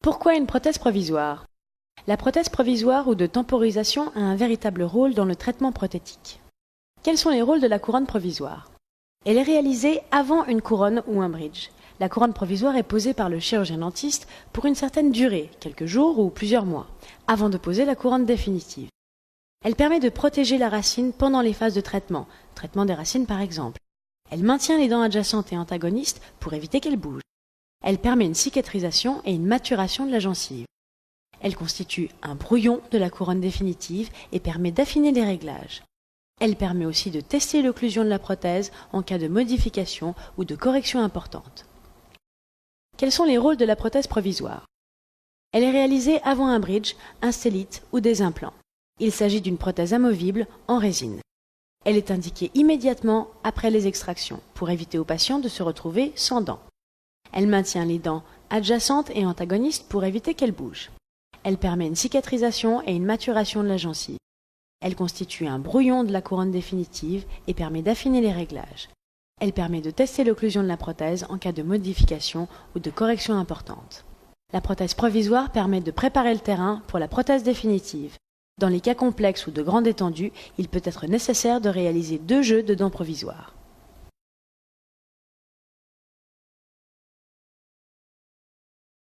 Pourquoi une prothèse provisoire? La prothèse provisoire ou de temporisation a un véritable rôle dans le traitement prothétique. Quels sont les rôles de la couronne provisoire? Elle est réalisée avant une couronne ou un bridge. La couronne provisoire est posée par le chirurgien-dentiste pour une certaine durée, quelques jours ou plusieurs mois, avant de poser la couronne définitive. Elle permet de protéger la racine pendant les phases de traitement des racines par exemple. Elle maintient les dents adjacentes et antagonistes pour éviter qu'elles bougent. Elle permet une cicatrisation et une maturation de la gencive. Elle constitue un brouillon de la couronne définitive et permet d'affiner les réglages. Elle permet aussi de tester l'occlusion de la prothèse en cas de modification ou de correction importante. Quels sont les rôles de la prothèse provisoire? Elle est réalisée avant un bridge, un stellite ou des implants. Il s'agit d'une prothèse amovible en résine. Elle est indiquée immédiatement après les extractions pour éviter aux patients de se retrouver sans dents. Elle maintient les dents adjacentes et antagonistes pour éviter qu'elles bougent. Elle permet une cicatrisation et une maturation de la gencive. Elle constitue un brouillon de la couronne définitive et permet d'affiner les réglages. Elle permet de tester l'occlusion de la prothèse en cas de modification ou de correction importante. La prothèse provisoire permet de préparer le terrain pour la prothèse définitive. Dans les cas complexes ou de grande étendue, il peut être nécessaire de réaliser 2 jeux de dents provisoires.